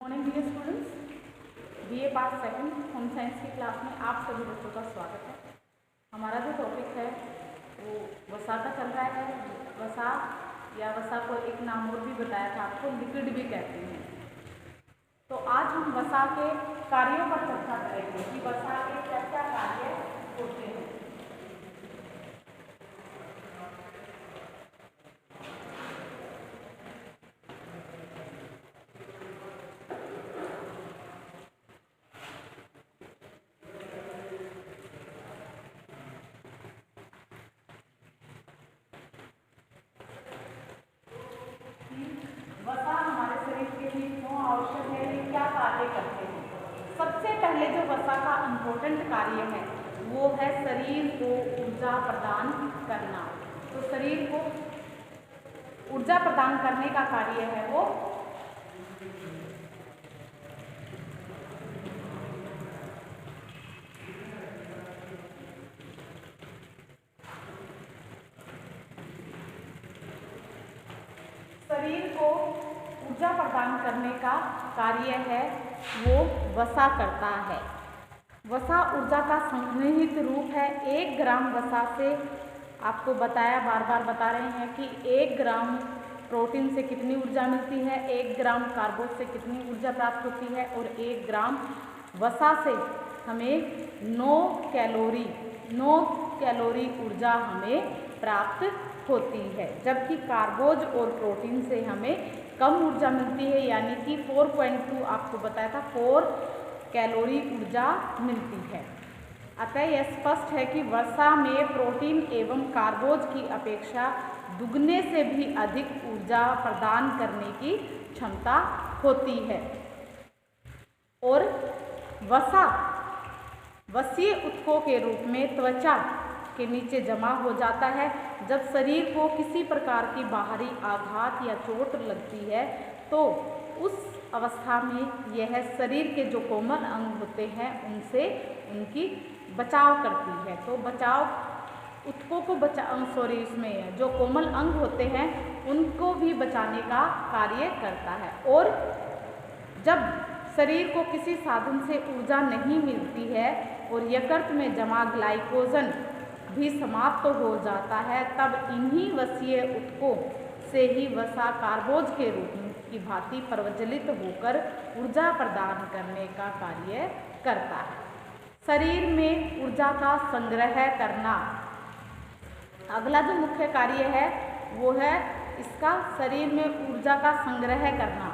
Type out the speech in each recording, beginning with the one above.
Morning dear students, BA part second home science की class में आप सभी बच्चों का स्वागत है। हमारा जो टॉपिक है वो वसा का चल रहा है। वसा या वसा को एक नाम और भी बताया था आपको, लिक्विड भी कहते हैं। तो आज हम वसा के कार्यों पर चर्चा करेंगे कि वसा के क्या क्या कार्य होते हैं। वसा हमारे शरीर के लिए क्यों आवश्यक है, ये क्या कार्य करते हैं। सबसे पहले जो वसा का इम्पोर्टेंट कार्य है वो है शरीर को ऊर्जा प्रदान करना। तो शरीर को ऊर्जा प्रदान करने का कार्य है वो शरीर को ऊर्जा प्रदान करने का कार्य है वो वसा करता है। वसा ऊर्जा का संग्रहित रूप है। 1 ग्राम वसा से आपको बताया, बार बार बता रहे हैं कि 1 ग्राम प्रोटीन से कितनी ऊर्जा मिलती है, 1 ग्राम कार्बोज से कितनी ऊर्जा प्राप्त होती है और 1 ग्राम वसा से हमें 9 कैलोरी ऊर्जा हमें प्राप्त होती है। जबकि कार्बोज और प्रोटीन से हमें कम ऊर्जा मिलती है, यानी कि 4.2 आपको बताया था 4 कैलोरी ऊर्जा मिलती है। अतः यह स्पष्ट है कि वसा में प्रोटीन एवं कार्बोज की अपेक्षा दुगने से भी अधिक ऊर्जा प्रदान करने की क्षमता होती है। और वसा वसीय ऊतकों के रूप में त्वचा के नीचे जमा हो जाता है। जब शरीर को किसी प्रकार की बाहरी आघात या चोट लगती है तो उस अवस्था में यह शरीर के जो कोमल अंग होते हैं उनसे उनकी बचाव करती है। तो बचाव ऊतकों को इसमें जो कोमल अंग होते हैं उनको भी बचाने का कार्य करता है। और जब शरीर को किसी साधन से ऊर्जा नहीं मिलती है और यकृत में जमा ग्लाइकोजन भी समाप्त हो जाता है, तब इन्हीं वसीय ऊतकों से ही वसा कार्बोज के रूप की भांति प्रज्वलित होकर ऊर्जा प्रदान करने का कार्य करता है। शरीर में ऊर्जा का संग्रह करना अगला जो मुख्य कार्य है वो है इसका, शरीर में ऊर्जा का संग्रह करना।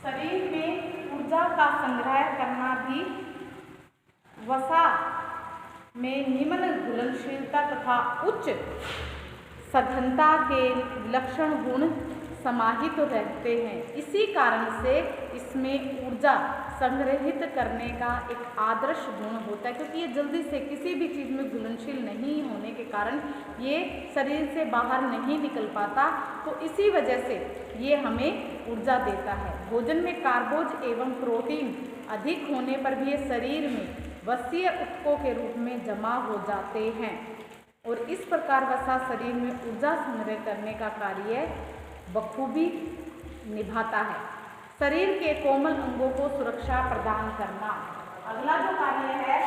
शरीर में ऊर्जा का संग्रह करना भी वसा में निम्न घुलनशीलता तथा उच्च सघनता के विलक्षण गुण समाहित रहते हैं। इसी कारण से इसमें ऊर्जा संग्रहित करने का एक आदर्श गुण होता है, क्योंकि ये जल्दी से किसी भी चीज़ में घुलनशील नहीं होने के कारण ये शरीर से बाहर नहीं निकल पाता। तो इसी वजह से ये हमें ऊर्जा देता है। भोजन में कार्बोज एवं प्रोटीन अधिक होने पर भी ये शरीर में वसीय ऊतकों के रूप में जमा हो जाते हैं और इस प्रकार वसा शरीर में ऊर्जा संग्रह करने का कार्य बखूबी निभाता है। शरीर के कोमल अंगों को सुरक्षा प्रदान करना अगला जो कार्य है।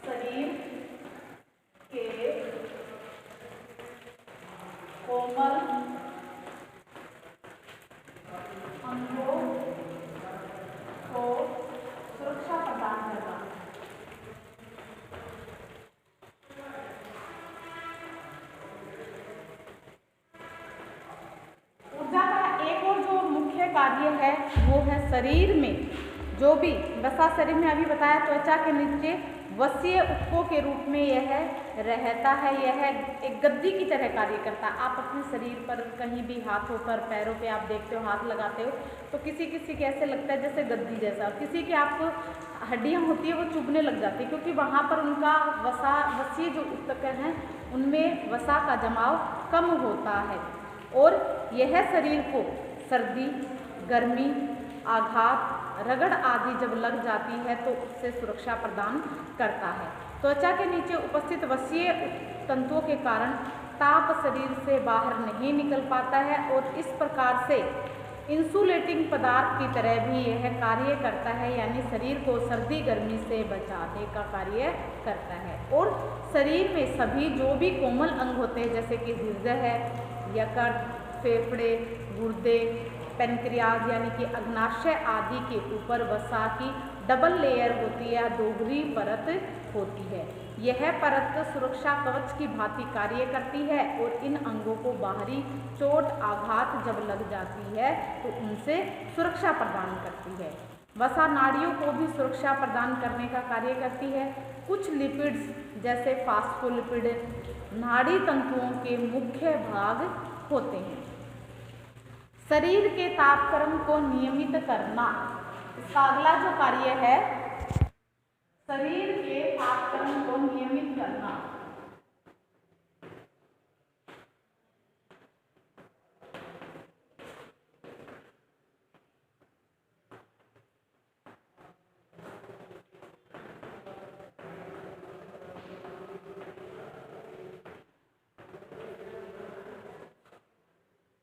शरीर के कोमल अंगों को सुरक्षा प्रदान करना। ऊर्जा का एक और जो मुख्य कार्य है वो है शरीर में जो भी वसा शरीर में अभी बताया त्वचा के नीचे वसीय ऊतकों के रूप में यह रहता है। यह एक गद्दी की तरह कार्य करता है। आप अपने शरीर पर कहीं भी हाथों पर पैरों पे आप देखते हो, हाथ लगाते हो तो किसी किसी के ऐसे लगता है जैसे गद्दी जैसा, किसी के आपको हड्डियां होती है वो चुभने लग जाती है, क्योंकि वहाँ पर उनका वसीय जो ऊतक हैं उनमें वसा का जमाव कम होता है। और यह शरीर को सर्दी, गर्मी, आघात, रगड़ आदि जब लग जाती है तो उससे सुरक्षा प्रदान करता है। त्वचा के नीचे उपस्थित वसीय तंतुओं के कारण ताप शरीर से बाहर नहीं निकल पाता है और इस प्रकार से इंसुलेटिंग पदार्थ की तरह भी यह कार्य करता है, यानी शरीर को सर्दी गर्मी से बचाने का कार्य करता है। और शरीर में सभी जो भी कोमल अंग होते हैं जैसे कि हृदय है, यकृत, फेफड़े, गुर्दे, पैनक्रियाज यानी कि अग्नाशय आदि के ऊपर वसा की डबल लेयर होती है, दोहरी परत होती है। यह परत सुरक्षा कवच की भांति कार्य करती है और इन अंगों को बाहरी चोट आघात जब लग जाती है तो उनसे सुरक्षा प्रदान करती है। वसा नाड़ियों को भी सुरक्षा प्रदान करने का कार्य करती है। कुछ लिपिड्स जैसे फास्फोलिपिड नाड़ी तंतुओं के मुख्य भाग होते हैं। शरीर के तापक्रम को नियमित करना, इसका अगला जो कार्य है शरीर के तापक्रम को नियमित करना।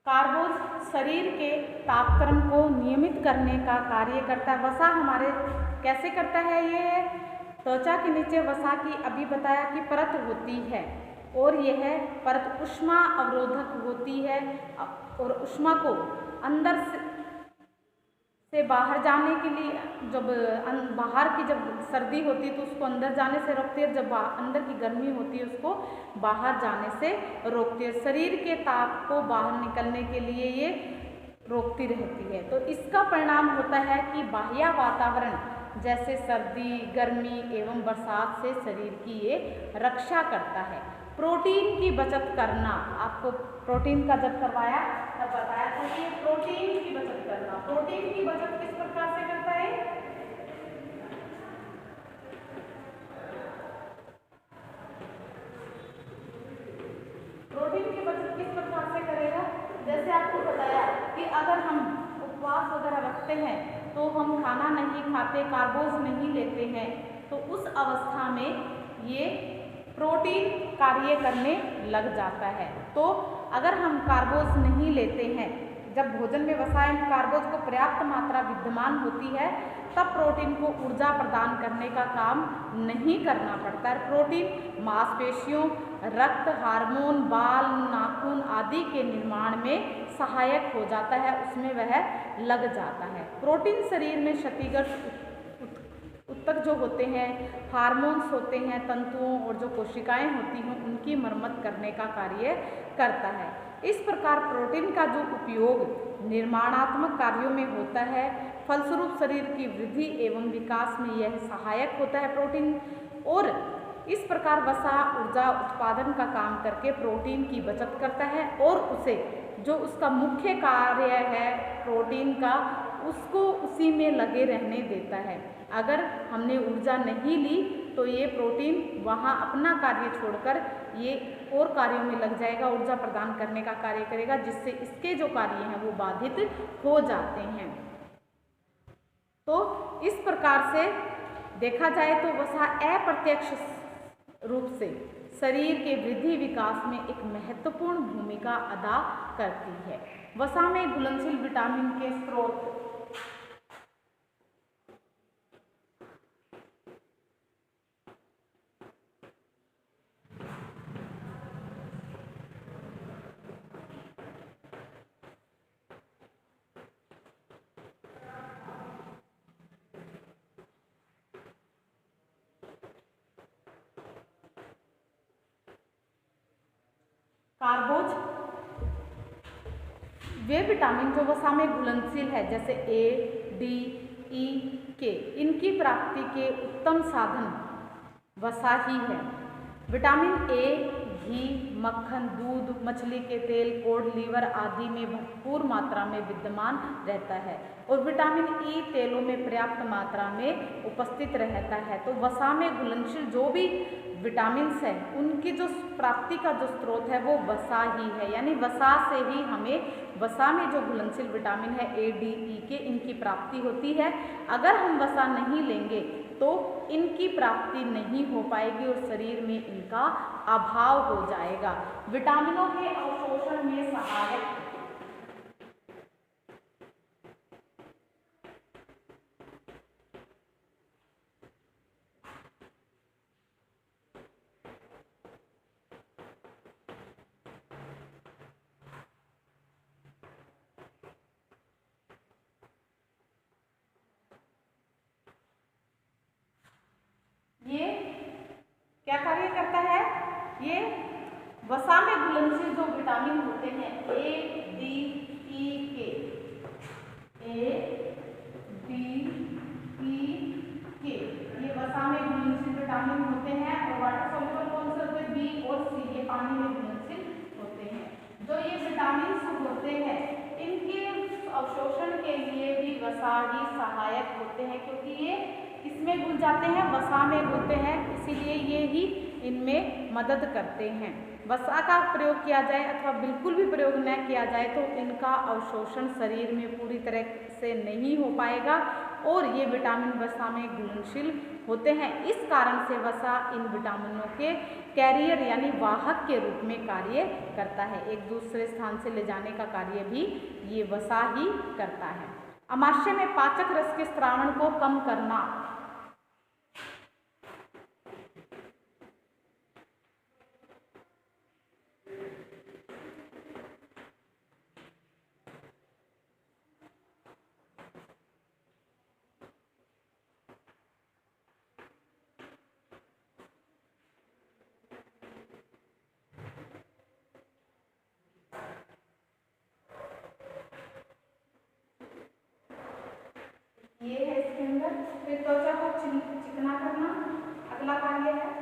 कार्बोज शरीर के तापक्रम को नियमित करने का कार्य करता है। वसा हमारे कैसे करता है? ये त्वचा के नीचे वसा की अभी बताया कि परत होती है और यह परत ऊष्मा अवरोधक होती है और ऊष्मा को अंदर से बाहर जाने के लिए, जब बाहर की जब सर्दी होती है तो उसको अंदर जाने से रोकती है, जब अंदर की गर्मी होती है उसको बाहर जाने से रोकती है। शरीर के ताप को बाहर निकलने के लिए ये रोकती रहती है। तो इसका परिणाम होता है कि बाह्य वातावरण जैसे सर्दी, गर्मी एवं बरसात से शरीर की ये रक्षा करता है। प्रोटीन की बचत करना, आपको प्रोटीन का जब करवाया तब बताया था कि प्रोटीन की बचत करना। प्रोटीन की बचत किस प्रकार से करता है? प्रोटीन की बचत किस प्रकार से करेगा? जैसे आपको बताया कि अगर हम उपवास वगैरह रखते हैं तो हम खाना नहीं खाते, कार्बोज नहीं लेते हैं, तो उस अवस्था में ये प्रोटीन कार्य करने लग जाता है। तो अगर हम कार्बोज नहीं लेते हैं, जब भोजन में वसा एवं कार्बोज को पर्याप्त मात्रा विद्यमान होती है तब प्रोटीन को ऊर्जा प्रदान करने का काम नहीं करना पड़ता है। प्रोटीन मांसपेशियों, रक्त, हार्मोन, बाल, नाखून आदि के निर्माण में सहायक हो जाता है, उसमें वह लग जाता है। प्रोटीन शरीर में क्षतिग्रस्त ऊतक जो होते हैं, हार्मोन्स होते हैं, तंतुओं और जो कोशिकाएं होती हैं उनकी मरम्मत करने का कार्य करता है। इस प्रकार प्रोटीन का जो उपयोग निर्माणात्मक कार्यों में होता है, फलस्वरूप शरीर की वृद्धि एवं विकास में यह सहायक होता है प्रोटीन। और इस प्रकार वसा ऊर्जा उत्पादन का काम करके प्रोटीन की बचत करता है और उसे जो उसका मुख्य कार्य है प्रोटीन का, उसको उसी में लगे रहने देता है। अगर हमने ऊर्जा नहीं ली तो ये प्रोटीन वहाँ अपना कार्य छोड़कर ये और कार्यों में लग जाएगा, ऊर्जा प्रदान करने का कार्य करेगा, जिससे इसके जो कार्य हैं वो बाधित हो जाते हैं। तो इस प्रकार से देखा जाए तो वसा अप्रत्यक्ष रूप से शरीर के वृद्धि विकास में एक महत्वपूर्ण भूमिका अदा करती है। वसा में घुलनशील विटामिन के स्रोत कार्बोज वे विटामिन जो वसा में घुलनशील है जैसे ए, डी, ई, के, इनकी प्राप्ति के उत्तम साधन वसा ही है। विटामिन ए, घी, मक्खन, दूध, मछली के तेल, कोड लीवर आदि में भरपूर मात्रा में विद्यमान रहता है और विटामिन ई तेलों में पर्याप्त मात्रा में उपस्थित रहता है। तो वसा में घुलनशील जो भी विटामिन्स है उनकी जो प्राप्ति का जो स्रोत है वो वसा ही है, यानी वसा से ही हमें वसा में जो घुलनशील विटामिन है ए, डी, ई के इनकी प्राप्ति होती है। अगर हम वसा नहीं लेंगे तो इनकी प्राप्ति नहीं हो पाएगी और शरीर में इनका अभाव हो जाएगा। विटामिनों के अवशोषण में सहायक ये क्या कार्य करता है, ये वसा में घुलनशील जो विटामिन होते हैं ए, डी, ई के, ए, डी, ई के, ये वसा में घुलनशील विटामिन होते हैं और वाटर सॉल्युबल कौन से होते हैं, बी और सी, ये पानी में घुलनशील होते हैं। जो ये विटामिन होते हैं इनके अवशोषण के लिए भी वसा ही सहायक होते हैं, क्योंकि ये किसमें घुल जाते हैं, वसा में घुलते हैं, इसीलिए ये ही इनमें मदद करते हैं। वसा का प्रयोग किया जाए अथवा बिल्कुल भी प्रयोग न किया जाए तो इनका अवशोषण शरीर में पूरी तरह से नहीं हो पाएगा और ये विटामिन वसा में घुलनशील होते हैं। इस कारण से वसा इन विटामिनों के कैरियर यानी वाहक के रूप में कार्य करता है, एक दूसरे स्थान से ले जाने का कार्य भी ये वसा ही करता है। अमाशय में पाचक रस के स्रावण को कम करना, ये है इसके अंदर। फिर त्वचा को चिकना करना अगला कार्य है।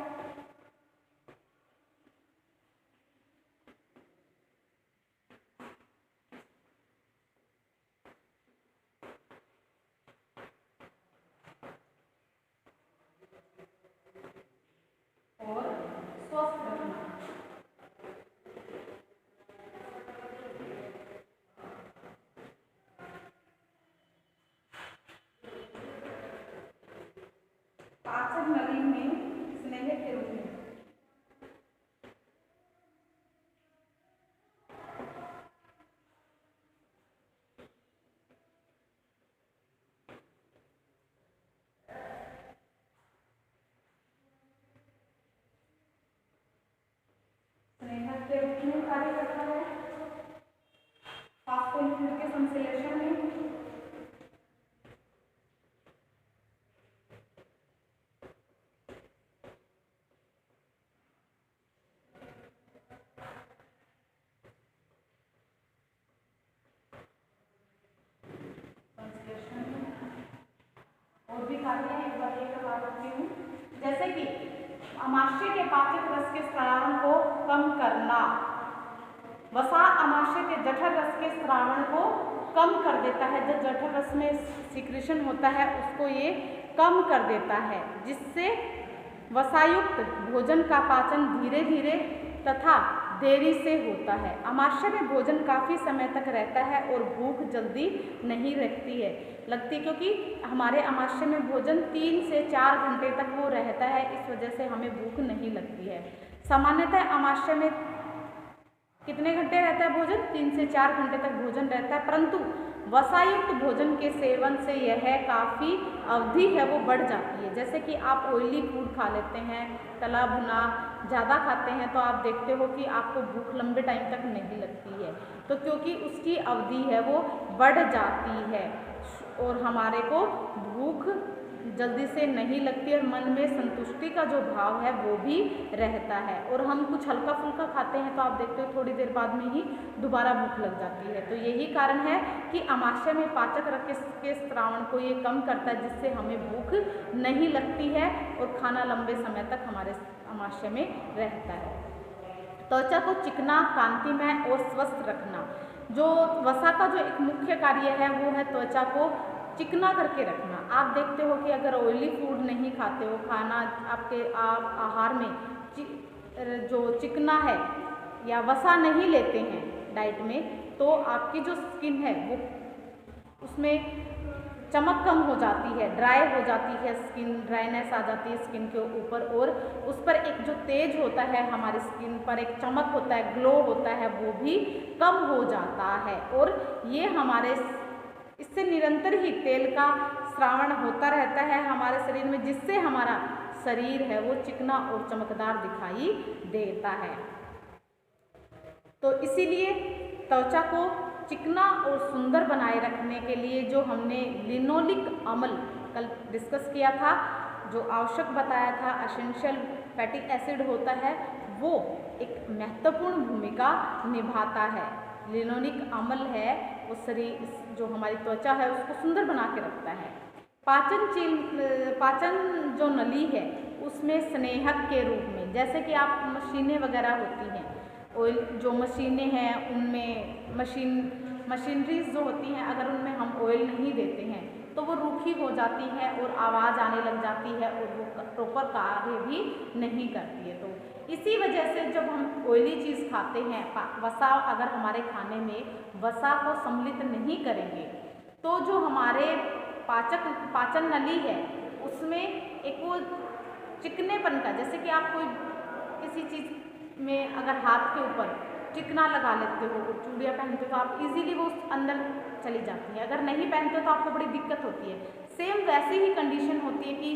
और स्वस्थ रखना। पाचन नली में स्नेह के रूप में कार्य करता है। फास्फोलिपिड के संश्लेषण में और भी कार्य है, एक बार ये करवा देती हूँ। जैसे कि अमाशय के पाचक रस के स्रावण को कम करना, वसा अमाशय के जठर रस के स्रावण को कम कर देता है। जब जठर रस में सिक्रीशन होता है उसको ये कम कर देता है, जिससे वसायुक्त भोजन का पाचन धीरे धीरे तथा देरी से होता है। अमाशय में भोजन काफ़ी समय तक रहता है और भूख जल्दी नहीं लगती, क्योंकि हमारे अमाशय में भोजन 3 से 4 घंटे तक वो रहता है, इस वजह से हमें भूख नहीं लगती है। सामान्यतः अमाशय में कितने घंटे रहता है भोजन, 3 से 4 घंटे तक भोजन रहता है, परंतु वसायुक्त भोजन के सेवन से यह काफ़ी अवधि है वो बढ़ जाती है। जैसे कि आप ऑयली फूड खा लेते हैं, तला भुना ज़्यादा खाते हैं, तो आप देखते हो कि आपको भूख लंबे टाइम तक नहीं लगती है, तो क्योंकि उसकी अवधि है वो बढ़ जाती है और हमारे को भूख जल्दी से नहीं लगती और मन में संतुष्टि का जो भाव है वो भी रहता है। और हम कुछ हल्का फुल्का खाते हैं तो आप देखते हो थोड़ी देर बाद में ही दोबारा भूख लग जाती है। तो यही कारण है कि अमाशय में पाचक रस के स्रावण को ये कम करता है, जिससे हमें भूख नहीं लगती है और खाना लंबे समय तक हमारे अमाशय में रहता है। त्वचा को चिकना, कांतिमय और स्वस्थ रखना। जो वसा का जो एक मुख्य कार्य है वो है त्वचा को चिकना करके रखना। आप देखते हो कि अगर ऑयली फूड नहीं खाते हो, खाना आप आहार में जो चिकना है या वसा नहीं लेते हैं डाइट में, तो आपकी जो स्किन है वो उसमें चमक कम हो जाती है, ड्राई हो जाती है स्किन, ड्राइनेस आ जाती है स्किन के ऊपर, और उस पर एक जो तेज होता है हमारी स्किन पर, एक चमक होता है, ग्लो होता है, वो भी कम हो जाता है। और ये हमारे इससे निरंतर ही तेल का स्रावण होता रहता है हमारे शरीर में, जिससे हमारा शरीर है वो चिकना और चमकदार दिखाई देता है। तो इसीलिए त्वचा को चिकना और सुंदर बनाए रखने के लिए जो हमने लिनोलिक अम्ल कल डिस्कस किया था, जो आवश्यक बताया था, एसेंशियल फैटी एसिड होता है, वो एक महत्वपूर्ण भूमिका निभाता है। लिनोलिक अम्ल है वो शरीर जो हमारी त्वचा है उसको सुंदर बना के रखता है। पाचन जो नली है उसमें स्नेहक के रूप में, जैसे कि आप मशीनें वगैरह होती हैं, ऑयल जो मशीनें हैं उनमें मशीनरीज जो होती हैं, अगर उनमें हम ऑयल नहीं देते हैं तो वो रूखी हो जाती है और आवाज़ आने लग जाती है और वो प्रॉपर कार्य भी नहीं करती है। तो इसी वजह से जब हम ऑयली चीज़ खाते हैं, वसा अगर हमारे खाने में वसा को सम्मिलित नहीं करेंगे तो जो हमारे पाचन नली है उसमें एक वो चिकनेपन का, जैसे कि आप कोई किसी चीज़ में अगर हाथ के ऊपर चिकना लगा लेते हो, चूड़ियाँ पहनते हो तो आप इजीली वो अंदर चली जाती है, अगर नहीं पहनते हो तो आपको बड़ी दिक्कत होती है। सेम वैसी ही कंडीशन होती है कि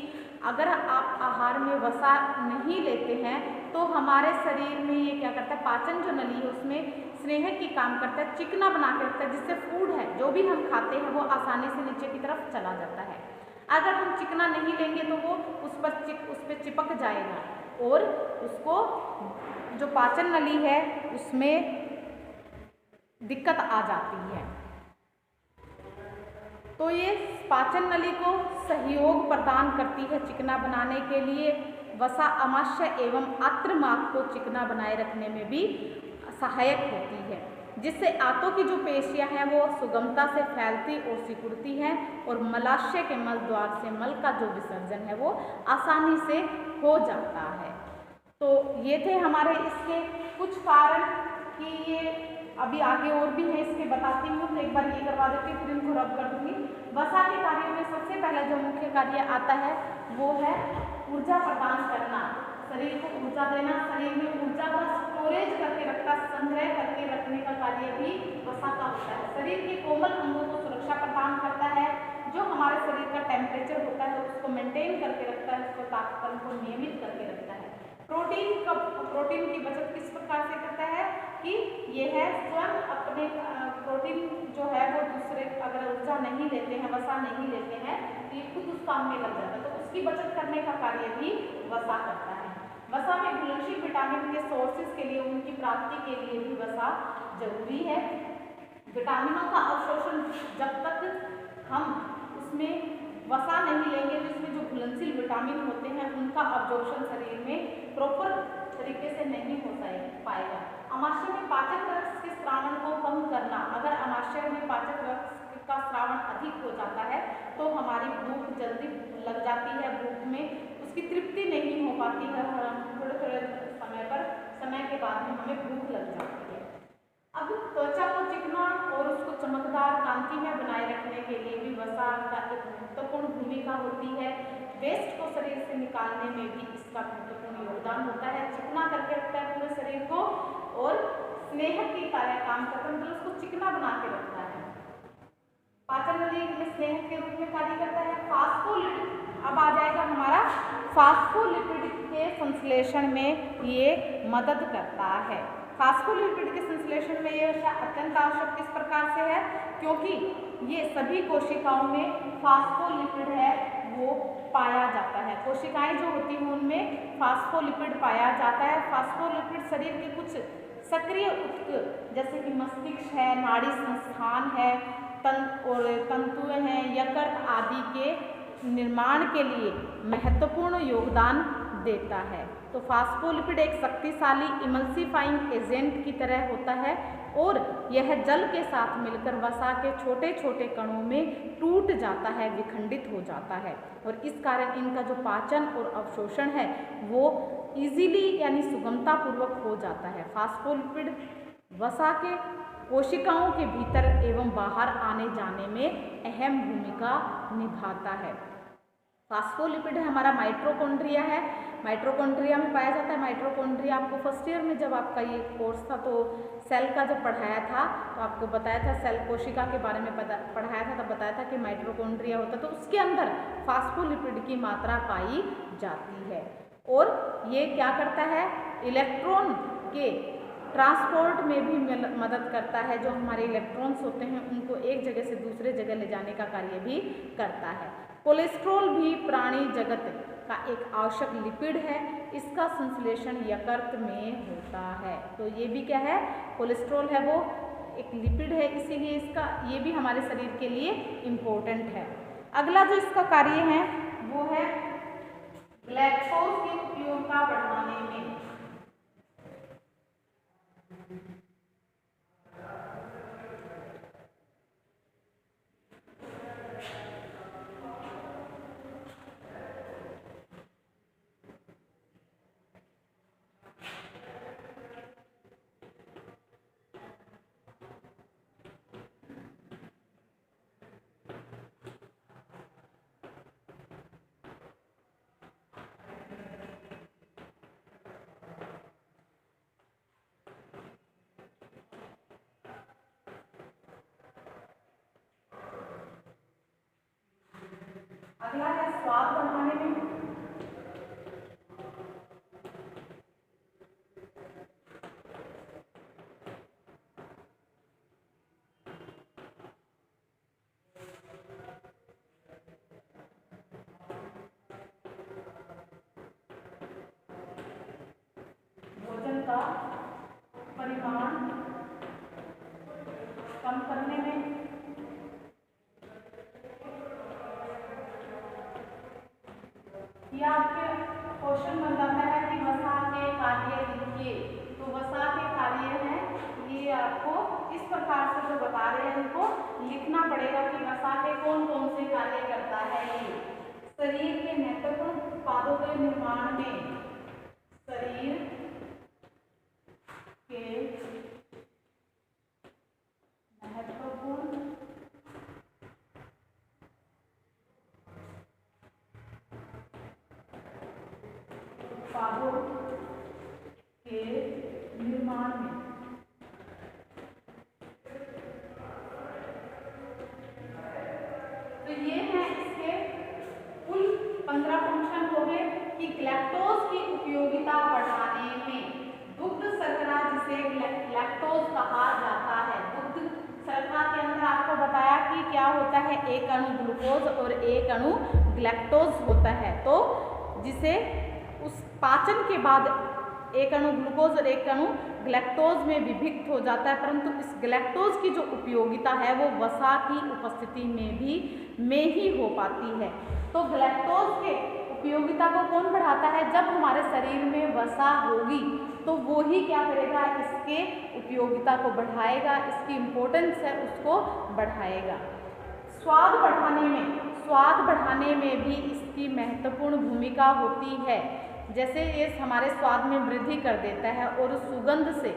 अगर आप आहार में वसा नहीं लेते हैं तो हमारे शरीर में ये क्या करता है, पाचन जो नली है उसमें स्नेह की काम करता है, चिकना बना के रखता है, जिससे फूड है जो भी हम खाते हैं वो आसानी से नीचे की तरफ चला जाता है। अगर हम चिकना नहीं लेंगे तो वो उस पर चिपक जाएगा और उसको जो पाचन नली है उसमें दिक्कत आ जाती है। तो ये पाचन नली को सहयोग प्रदान करती है चिकना बनाने के लिए। वसा आमाशय एवं आंत्रमाग को चिकना बनाए रखने में भी सहायक होती है, जिससे आंतों की जो पेशियां हैं वो सुगमता से फैलती और सिकुड़ती हैं और मलाशय के मल द्वार से मल का जो विसर्जन है वो आसानी से हो जाता है। तो ये थे हमारे इसके कुछ कारण कि ये अभी आगे और भी है, इसके बताती हूँ। तो एक बार ये करवा देती हूँ, फिर इनको रब कर दूँगी। वसा के कार्यों में सबसे पहला जो मुख्य कार्य आता है वो है ऊर्जा प्रदान करना, शरीर को ऊर्जा देना, शरीर में ऊर्जा का स्टोरेज करके रखना, संग्रह करके रखने का कार्य भी वसा का होता है। शरीर के कोमल अंगों को सुरक्षा प्रदान करता है, जो हमारे शरीर का टेम्परेचर होता है उसको मेंटेन करके रखता है, उसको तापमान को नियमित करके रखता है। प्रोटीन की बचत किस प्रकार से करता है कि ये है स्वयं अपने प्रोटीन जो है वो दूसरे, अगर ऊर्जा नहीं लेते हैं, वसा नहीं लेते हैं तो ये खुद उस काम में लग जाता है, तो उसकी बचत करने का कार्य भी वसा करता है। वसा में घुलनशील विटामिन के सोर्सेज के लिए, उनकी प्राप्ति के लिए भी वसा जरूरी है। विटामिनों का अवशोषण जब तक हम उसमें वसा नहीं लेंगे तो इसमें जो घुलनशील विटामिन होते हैं उनका अब्जॉर्प्शन शरीर में प्रॉपर तरीके से नहीं हो पाएगा। आमाशय में पाचक रक्त के स्रावण को कम करना, अगर आमाशय में पाचक रक्त का स्रावण अधिक हो जाता है तो हमारी भूख जल्दी लग जाती है, भूख में उसकी तृप्ति नहीं हो पाती है और हम थोड़े समय के बाद में हमें भूख लग जाती है। अब त्वचा को चिकना और उसको चमकदार कांति में बनाए रखने के लिए भी वसा का एक महत्वपूर्ण भूमिका होती है। वेस्ट को शरीर से निकालने में भी इसका महत्वपूर्ण योगदान होता है, चिकना करके रखता है पूरे शरीर को और स्नेह की कार्य काम करता है, मतलब उसको चिकना बना के रखता है। पाचन नली में स्नेह के रूप में कार्य करता है। फास्फोलिपिड, अब आ जाएगा हमारा फास्फोलिपिड के संश्लेषण में ये मदद करता है। फास्फोलिपिड के संश्लेषण में ये अत्यंत आवश्यक किस प्रकार से है, क्योंकि ये सभी कोशिकाओं में फास्फोलिपिड है वो पाया जाता है। कोशिकाएं जो होती हैं उनमें फास्फोलिपिड पाया जाता है। फास्फोलिपिड शरीर के कुछ सक्रिय ऊतक जैसे कि मस्तिष्क है, नाड़ी संस्थान है, तंतुएं हैं, यकृत आदि के निर्माण के लिए महत्वपूर्ण योगदान देता है। तो फास्फोलिपिड एक शक्तिशाली इमल्सिफाइंग एजेंट की तरह होता है और यह जल के साथ मिलकर वसा के छोटे छोटे कणों में टूट जाता है, विखंडित हो जाता है और इस कारण इनका जो पाचन और अवशोषण है वो इजीली यानी सुगमता पूर्वक हो जाता है। फास्फोलिपिड वसा के कोशिकाओं के भीतर एवं बाहर आने जाने में अहम भूमिका निभाता है। फास्फोलिपिड है हमारा माइटोकॉन्ड्रिया है, माइटोकॉन्ड्रिया में पाया जाता है। माइटोकॉन्ड्रिया आपको फर्स्ट ईयर में जब आपका ये कोर्स था तो सेल का जब पढ़ाया था तो आपको बताया था, सेल कोशिका के बारे में पढ़ाया था, तब बताया था कि माइटोकॉन्ड्रिया होता है तो उसके अंदर फास्फोलिपिड की मात्रा पाई जाती है और ये क्या करता है, इलेक्ट्रॉन के ट्रांसपोर्ट में भी मदद करता है। जो हमारे इलेक्ट्रॉन्स होते हैं उनको एक जगह से दूसरे जगह ले जाने का कार्य भी करता है। कोलेस्ट्रॉल भी प्राणी जगत का एक आवश्यक लिपिड है, इसका संश्लेषण यकृत में होता है। तो ये भी क्या है, कोलेस्ट्रॉल है वो एक लिपिड है, इसीलिए इसका ये भी हमारे शरीर के लिए इम्पोर्टेंट है। अगला जो इसका कार्य है वो है ग्लैक्टोज की उपयोगिता बढ़ाने में। अगला है स्वाद बढ़ाने में। भोजन का परिमाण कम करने में। यह आपके क्वेश्चन बन जाता है कि वसा के कार्य लिखिए, तो वसा के कार्य हैं ये आपको इस प्रकार से जो बता रहे हैं उनको लिखना पड़ेगा कि वसा के कौन कौन से कार्य करता है। ये शरीर के महत्वपूर्ण उत्पादों के निर्माण में, शरीर के महत्वपूर्ण उत्पादों के निर्माण में तो ये है इसके कुल 15 फंक्शन हो गए कि ग्लैक्टोज की उपयोगिता बढ़ाने में। दुग्ध शर्करा जिसे लैक्टोज कहा जाता है, दुग्ध शर्करा के अंदर आपको बताया कि क्या होता है, एक अणु ग्लूकोज और एक अणु ग्लैक्टोज होता है। तो जिसे उस पाचन के बाद एक अणु ग्लूकोज और एक अणु ग्लैक्टोज में विभक्त हो जाता है, परंतु इस ग्लैक्टोज की जो उपयोगिता है वो वसा की उपस्थिति में ही हो पाती है। तो ग्लैक्टोज के उपयोगिता को कौन बढ़ाता है, जब हमारे शरीर में वसा होगी तो वो ही क्या करेगा, इसके उपयोगिता को बढ़ाएगा, इसकी इम्पोर्टेंस है उसको बढ़ाएगा। स्वाद बढ़ाने में भी इसकी महत्वपूर्ण भूमिका होती है। जैसे ये हमारे स्वाद में वृद्धि कर देता है और सुगंध से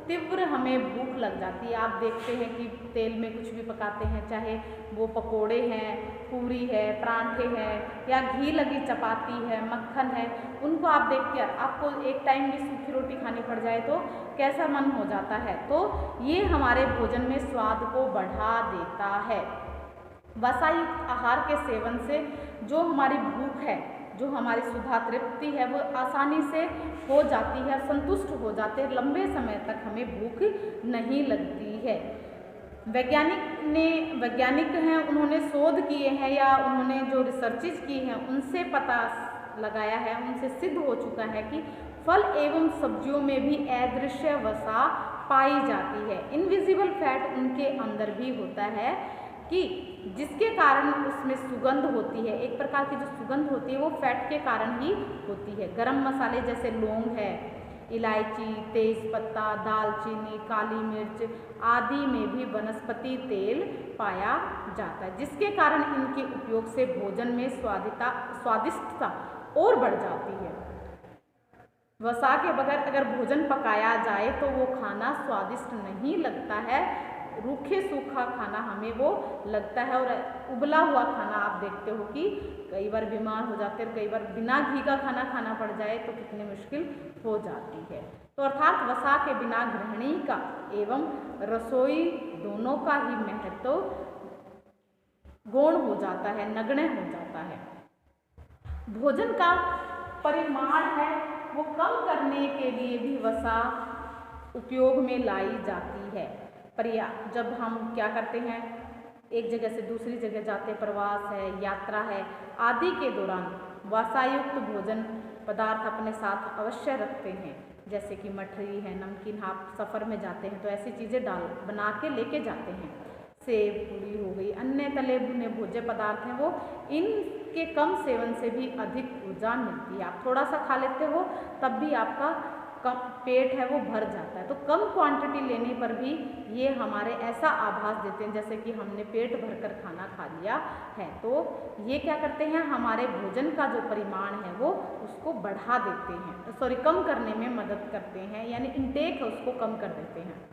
तीव्र हमें भूख लग जाती है। आप देखते हैं कि तेल में कुछ भी पकाते हैं, चाहे वो पकोड़े हैं, पूरी है, परांठे हैं या घी लगी चपाती है, मक्खन है, उनको आप देखते हैं, आपको एक टाइम भी सूखी रोटी खानी पड़ जाए तो कैसा मन हो जाता है। तो ये हमारे भोजन में स्वाद को बढ़ा देता है। वसायुक्त आहार के सेवन से जो हमारी भूख है, जो हमारी सुधा तृप्ति है वो आसानी से हो जाती है, संतुष्ट हो जाते हैं, लंबे समय तक हमें भूख नहीं लगती है। वैज्ञानिक हैं, उन्होंने शोध किए हैं या उन्होंने जो रिसर्चेज की हैं उनसे पता लगाया है, उनसे सिद्ध हो चुका है कि फल एवं सब्जियों में भी अदृश्य वसा पाई जाती है। इनविजिबल फैट उनके अंदर भी होता है। कि जिसके कारण उसमें सुगंध होती है, एक प्रकार की जो सुगंध होती है वो फैट के कारण ही होती है। गरम मसाले जैसे लौंग है, इलायची, तेजपत्ता, दालचीनी, काली मिर्च आदि में भी वनस्पति तेल पाया जाता है, जिसके कारण इनके उपयोग से भोजन में स्वादिष्टता और बढ़ जाती है। वसा के बगैर अगर भोजन पकाया जाए तो वो खाना स्वादिष्ट नहीं लगता है, रूखे सूखा खाना हमें वो लगता है। और उबला हुआ खाना आप देखते हो कि कई बार बीमार हो जाते हैं, कई बार बिना घी का खाना खाना पड़ जाए तो कितनी मुश्किल हो जाती है। तो अर्थात वसा के बिना गृहिणी का एवं रसोई दोनों का ही महत्व गौण हो जाता है, नगण्य हो जाता है। भोजन का परिमाण है वो कम करने के लिए भी वसा उपयोग में लाई जाती है। पर जब हम क्या करते हैं, एक जगह से दूसरी जगह जाते, प्रवास है, यात्रा है आदि के दौरान वसायुक्त भोजन पदार्थ अपने साथ अवश्य रखते हैं, जैसे कि मठरी है, नमकीन। आप सफ़र में जाते हैं तो ऐसी चीज़ें बना के लेके जाते हैं। सेब पूरी हो गई, अन्य तले भुने भोज्य पदार्थ हैं वो इनके कम सेवन से भी अधिक ऊर्जा मिलती है। आप थोड़ा सा खा लेते हो तब भी आपका कम पेट है वो भर जाता है। तो कम क्वांटिटी लेने पर भी ये हमारे ऐसा आभास देते हैं जैसे कि हमने पेट भरकर खाना खा लिया है। तो ये क्या करते हैं, हमारे भोजन का जो परिमाण है वो उसको बढ़ा देते हैं, कम करने में मदद करते हैं, यानी इंटेक है उसको कम कर देते हैं।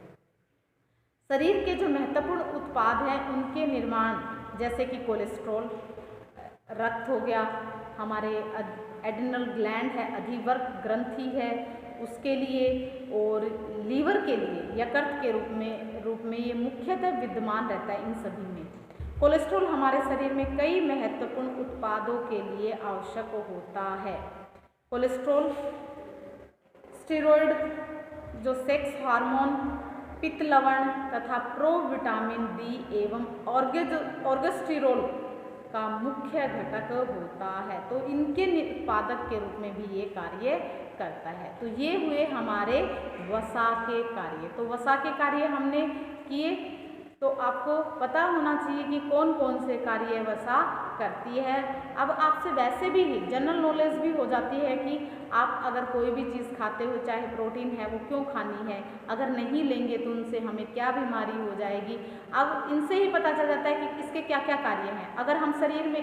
शरीर के जो महत्वपूर्ण उत्पाद हैं उनके निर्माण जैसे कि कोलेस्ट्रॉल, रक्त हो गया, हमारे एड्रिनल ग्लैंड है, अधिवर्ग ग्रंथि है उसके लिए, और लीवर के लिए यकृत के रूप में ये मुख्यतः विद्यमान रहता है इन सभी में। कोलेस्ट्रॉल हमारे शरीर में कई महत्वपूर्ण उत्पादों के लिए आवश्यक होता है। कोलेस्ट्रॉल स्टेरॉइड जो सेक्स हार्मोन, पित्त लवण तथा प्रोविटामिन बी एवं ऑर्गेस्टेरोल का मुख्य घटक होता है। तो इनके उत्पादक के रूप में भी ये कार्य करता है। तो ये हुए हमारे वसा के कार्य। तो वसा के कार्य हमने किए, तो आपको पता होना चाहिए कि कौन कौन से कार्य वसा करती है। अब आपसे वैसे भी जनरल नॉलेज भी हो जाती है कि आप अगर कोई भी चीज़ खाते हो, चाहे प्रोटीन है वो क्यों खानी है, अगर नहीं लेंगे तो उनसे हमें क्या बीमारी हो जाएगी। अब इनसे ही पता चल जाता है कि इसके क्या क्या कार्य हैं। अगर हम शरीर में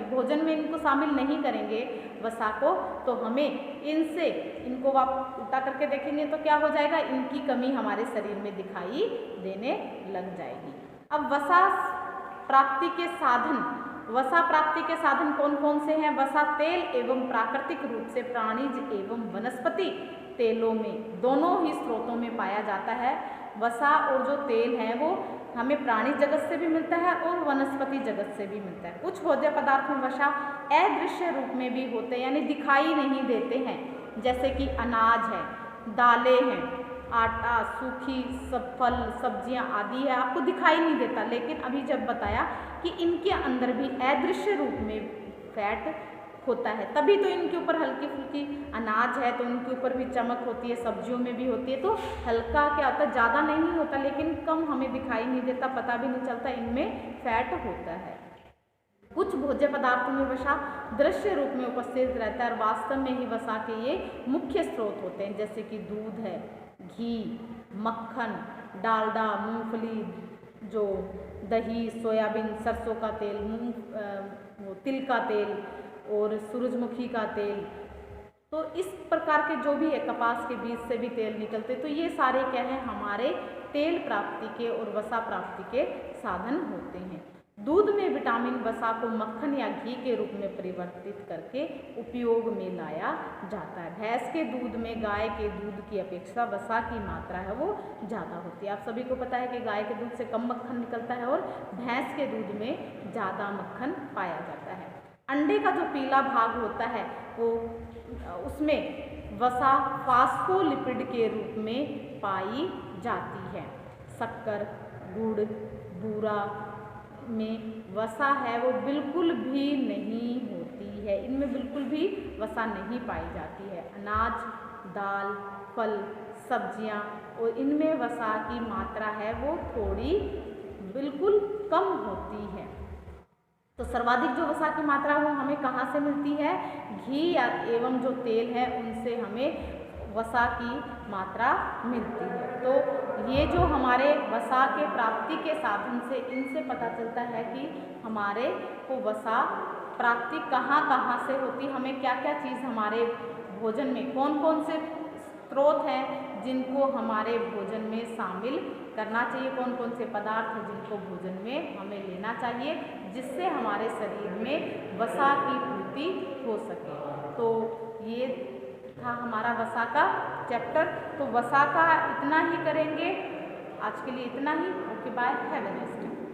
भोजन में इनको शामिल नहीं करेंगे वसा को, तो हमें इनको आप उल्टा करके देखेंगे तो क्या हो जाएगा, इनकी कमी हमारे शरीर में दिखाई देने लग जाएगी। अब वसा प्राप्ति के साधन कौन कौन से हैं? वसा तेल एवं प्राकृतिक रूप से प्राणिज एवं वनस्पति तेलों में दोनों ही स्रोतों में पाया जाता है। वसा और जो तेल है वो हमें प्राणी जगत से भी मिलता है और वनस्पति जगत से भी मिलता है। कुछ भोज्य पदार्थ में वसा अदृश्य रूप में भी होते हैं, यानी दिखाई नहीं देते हैं, जैसे कि अनाज है, दालें हैं, आटा, सूखी सब फल सब्जियां आदि है, आपको दिखाई नहीं देता। लेकिन अभी जब बताया कि इनके अंदर भी अदृश्य रूप में फैट होता है, तभी तो इनके ऊपर हल्की फुल्की, अनाज है तो उनके ऊपर भी चमक होती है, सब्जियों में भी होती है। तो हल्का क्या होता है, ज़्यादा नहीं होता लेकिन कम, हमें दिखाई नहीं देता, पता भी नहीं चलता इनमें फैट होता है। कुछ भोज्य पदार्थों में वसा दृश्य रूप में उपस्थित रहता है और वास्तव में ही वसा के ये मुख्य स्रोत होते हैं, जैसे कि दूध है, घी, मक्खन, डालडा, मूंगफली, जो दही, सोयाबीन, सरसों का तेल, तिल का तेल और सूरजमुखी का तेल। तो इस प्रकार के जो भी है, कपास के बीज से भी तेल निकलते, तो ये सारे क्या है, हमारे तेल प्राप्ति के और वसा प्राप्ति के साधन होते हैं। दूध में विटामिन वसा को मक्खन या घी के रूप में परिवर्तित करके उपयोग में लाया जाता है। भैंस के दूध में गाय के दूध की अपेक्षा वसा की मात्रा है वो ज़्यादा होती है। आप सभी को पता है कि गाय के दूध से कम मक्खन निकलता है और भैंस के दूध में ज़्यादा मक्खन पाया जाता है। अंडे का जो पीला भाग होता है वो उसमें वसा फास्फोलिपिड के रूप में पाई जाती है। शक्कर, गुड़, बूरा में वसा है वो बिल्कुल भी नहीं होती है, इनमें बिल्कुल भी वसा नहीं पाई जाती है। अनाज, दाल, फल, सब्जियां और इनमें वसा की मात्रा है वो थोड़ी बिल्कुल कम कम होती है। तो सर्वाधिक जो वसा की मात्रा वो हमें कहाँ से मिलती है? घी या एवं जो तेल है उनसे हमें वसा की मात्रा मिलती है। तो ये जो हमारे वसा के प्राप्ति के साधन से इनसे पता चलता है कि हमारे को वसा प्राप्ति कहाँ कहाँ से होती, हमें क्या क्या चीज़ हमारे भोजन में, कौन कौन से स्रोत हैं जिनको हमारे भोजन में शामिल करना चाहिए, कौन कौन से पदार्थ हैं जिनको भोजन में हमें लेना चाहिए जिससे हमारे शरीर में वसा की पूर्ति हो सके। तो ये था हमारा वसा का चैप्टर। तो वसा का इतना ही करेंगे, आज के लिए इतना ही। Okay bye, have a nice day.